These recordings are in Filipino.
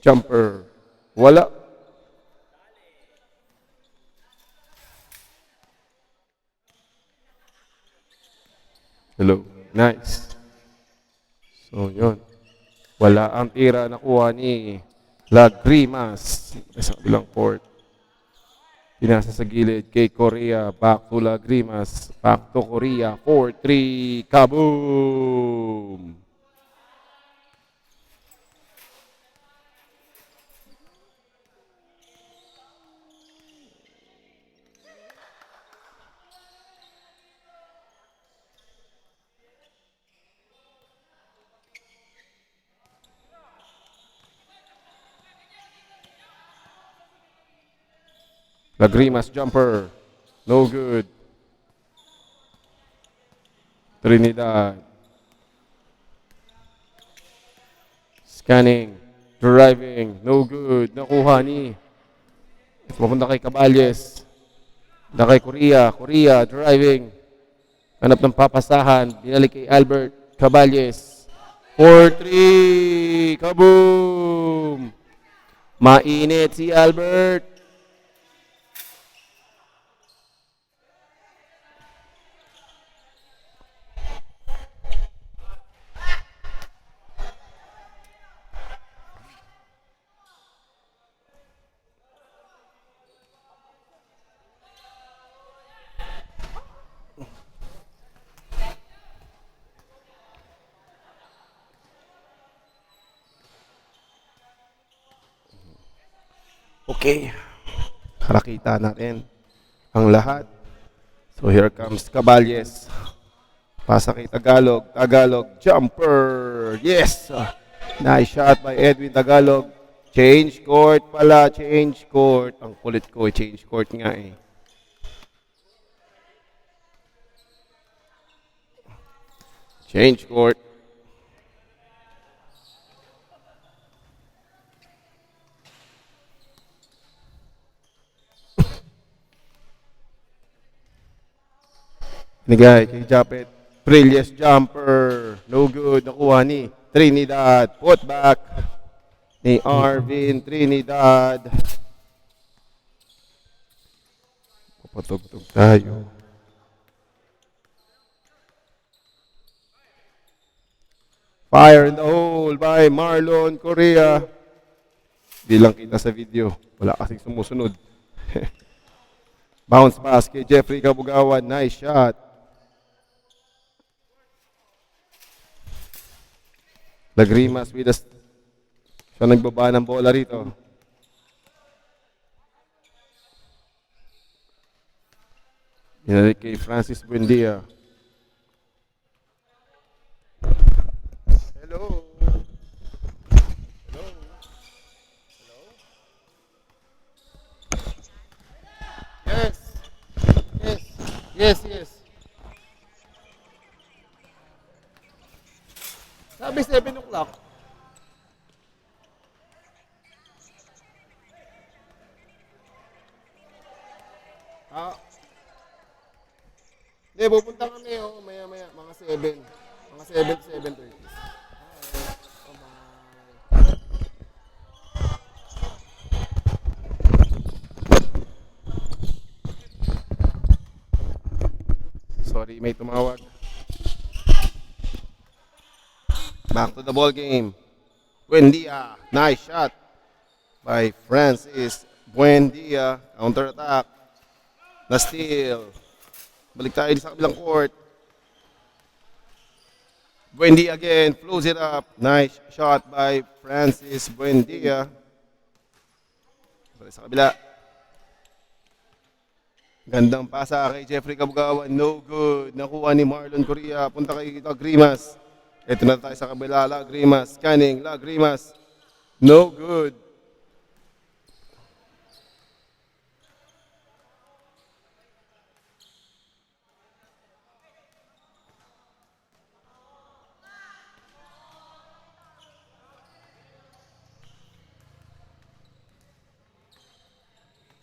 Jumper. Wala. Hello. Nice. So, yun. Wala ang tira nakuha ni Lagrimas sa kabilang court. Pinasa sa gilid kay Korea. Back to Lagrimas. Back to Korea. 4-3. Kaboom! Lagrimas jumper. No good. Trinidad. Scanning. Driving. No good. Nakuha ni. Mapunta kay Caballes. Na kay Korea. Korea driving. Hanap ng papasahan. Binalik kay Albert Caballes. 4-3. Kaboom! Mainit si Albert. Okay. Nakita natin ang lahat. So here comes Caballes. Pasa kay Tagalog. Tagalog jumper. Yes! Nice shot by Edwin Tagalog. Change court pala. Change court. Ang kulit ko. Change court nga eh. Change court. Nigay kay Japet. Brilliant jumper. No good. Nakuha ni Trinidad. Put back ni Arvin Trinidad. Papatugtog tayo. Fire in the hole by Marlon Correa. Di lang kita sa video. Wala kasing sumusunod. Bounce pass kay Jeffrey Kabugawan. Nice shot. Lagrimas with us. Siya nagbaba ng bola rito. Binalik kay Francis Buendia. Hello. Hello. Hello. Yes. Yes. Yes, yes. Sabi 7 o'clock. Ah. Hindi, pupunta kami maya-maya, mga 7. Mga 7 to 7:30. Sorry, may tumawag. Back to the ball game. Buendia. Nice shot by Francis Buendia. Counter attack. Na steal. Balik tayo sa kabilang court. Buendia again. Flows it up. Nice shot by Francis Buendia. Balik sa kabila. Gandang pasa kay Jeffrey Kabugawan. No good. Nakuha ni Marlon Correa. Punta kay Lagrimas. Ito na tayo sa kabila. Lagrimas. Scanning. Lagrimas. No good.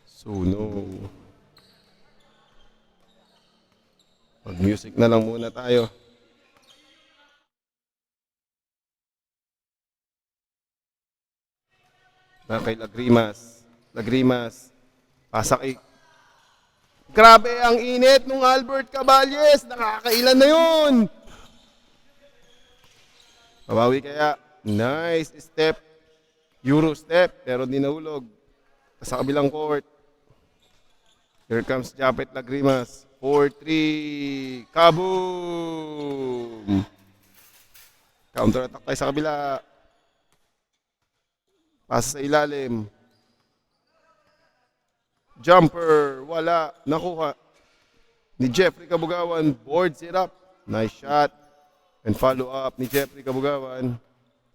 So no. Mag-music na lang muna tayo. Kay Lagrimas. Lagrimas. Pasa kay... Grabe ang init nung Albert Caballes. Nakakailan na yun. Pabawi kaya. Nice step. Euro step. Pero di nahulog. Sa kabilang court. Here comes Japet Lagrimas. 4-3. Kaboom! Counter attack tayo sa kabila. Pasa sa ilalim. Jumper. Wala. Nakuha. Ni Jeffrey Kabugawan. Boards it up. Nice shot. And follow up ni Jeffrey Kabugawan.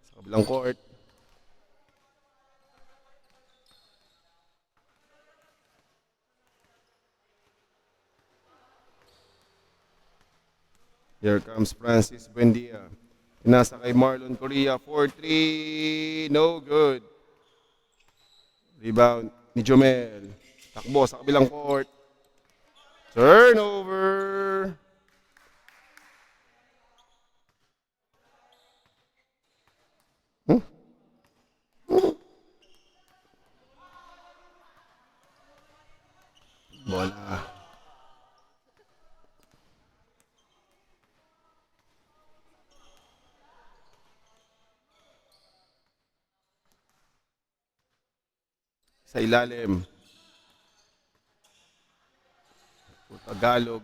Sa kabilang court. Here comes Francis Buendia. Pinasa kay Marlon Correa. 4-3. No good. Rebound ni Jomel. Takbo sa kabilang court. Turnover. Bola. Sa ilalim. Tagalog.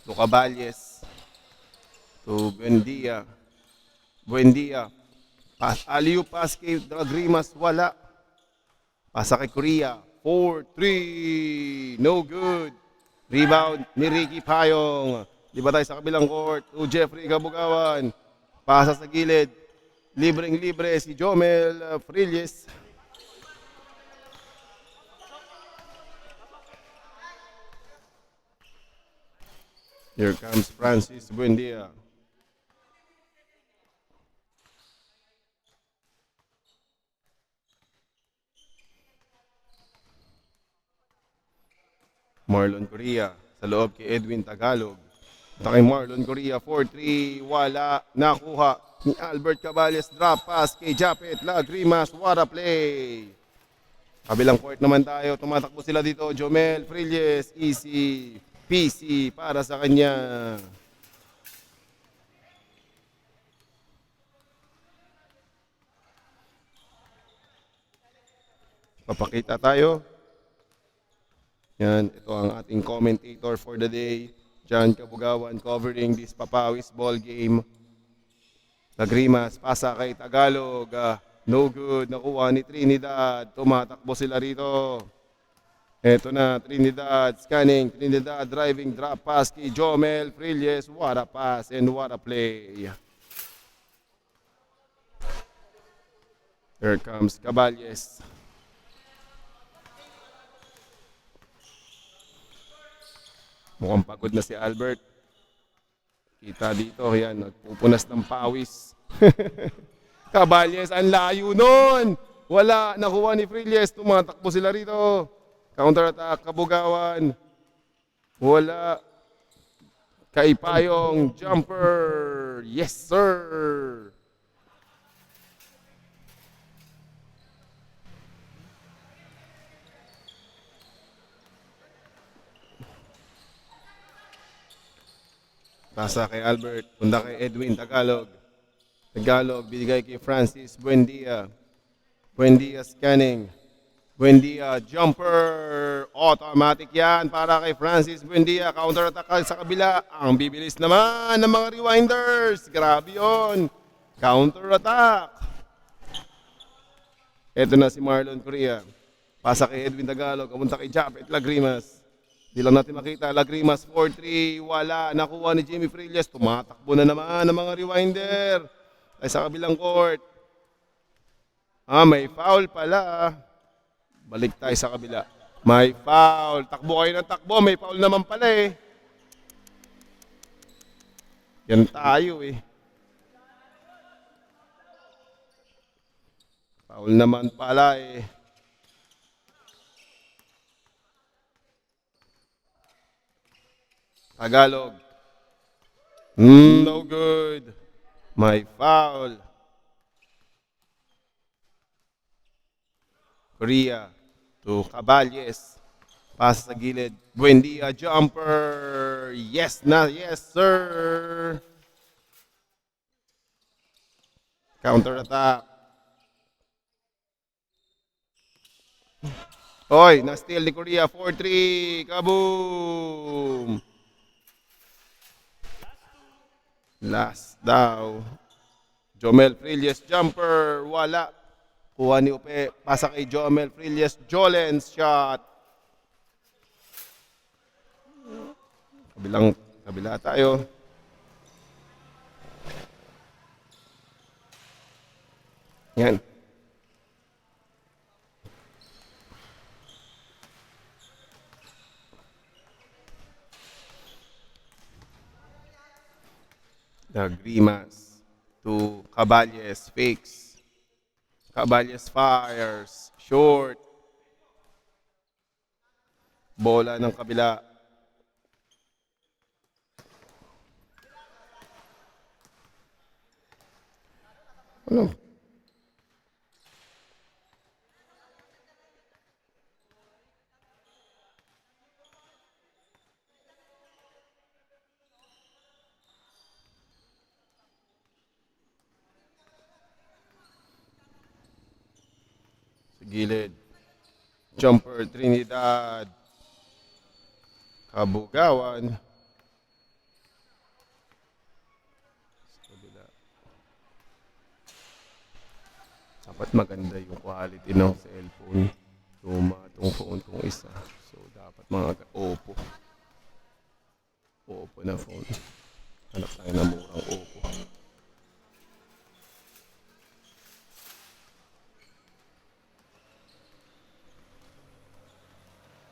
To Caballes. To Buendia. Buendia. Aliu pass kay Lagrimas. Wala. Pasa kay Correa. 4-3. No good. Rebound ni Ricky Payong. Di ba tayo sa kabilang court? To Jeffrey Kabugawan. Pasa sa gilid. Libreng-libre si Jomel Frilles. Here comes Francis Buendia. Marlon Correa sa loob kay Edwin Tagalog. Ito kay Marlon Correa, 4-3, wala, nakuha ni Albert Caballes, drop pass kay Japet Lagrimas, what a play. Kabilang court naman tayo, tumatakbo sila dito, Jomel Frilles, easy, PC para sa kanya. Papakita tayo. Yan, ito ang ating commentator for the day. John Kabugawan covering this Papawis ball game. Lagrimas, pasa kay Tagalog. No good, nakuha ni Trinidad. Tumatakbo sila rito. Ito na, Trinidad scanning. Trinidad driving drop pass kay Jomel Frilles. What a pass and what a play. Here comes Caballes. Mukhang pagod na si Albert. Kita dito, yan, nagpupunas ng pawis. Caballes, ang layo nun. Wala, nakuha ni Frilles. Tumatakbo sila rito. Counter attack, Kabugawan. Wala. Kay Payong, jumper. Yes, sir. Pasa kay Albert, punta kay Edwin Tagalog. Tagalog, binigay kay Francis Buendia. Buendia scanning. Buendia, jumper. Automatic yan para kay Francis Buendia. Counter attack sa kabila. Ang bibilis naman ng mga rewinders. Grabe yun. Counter attack. Ito na si Marlon Correa. Pasa kay Edwin Tagalog. Pumunta kay Japet Lagrimas. Di lang natin makita. Lagrimas 4-3. Wala. Nakuha ni Jimmy Frilles. Tumatakbo na naman ng mga rewinder. Ay sa kabilang court. May foul pala. Balik tayo sa kabila. May foul. Takbo kayo ng takbo. May foul naman pala eh. Yan tayo eh. Foul naman pala eh. Tagalog. No good. May foul. Korea to Caballes. Pass sa gilid. Buendia jumper. Yes na, yes sir. Counter attack. Oy, na-steal ni Korea. 4-3. Kaboom! Last daw. Jomel Frilles jumper. Wala. Kuha ni Upe. Pasa kay Jomel Frilles. Jolens shot. Kabila tayo. Yan. Nagrimas to Caballes fakes. Caballes fires. Short. Bola ng kabila. Ano? Sa gilid. Jumper Trinidad. Kabugawan. Dapat maganda yung quality ng cellphone. Luma itong phone kong isa. So, dapat mga Oppo. Oppo na phone. Hanap tayo ng murang Oppo.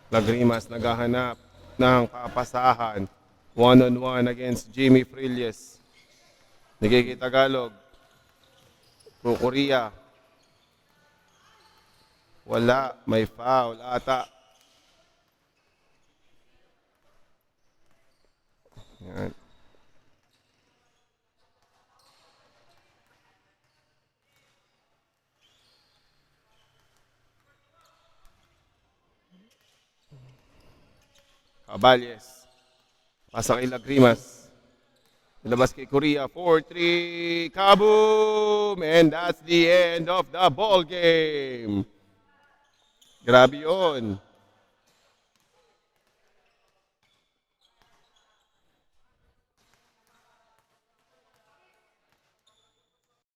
Lagrimas naghahanap ng papasahan. One-on-one against Jimmy Frilles. Nagkikitagalog. Pro Korea. Wala. May foul ata. Yan. Caballes. Pasa kay Lagrimas. Nilabas kay Korea. 4-3. Kaboom! And that's the end of the ball game. Grabe yun.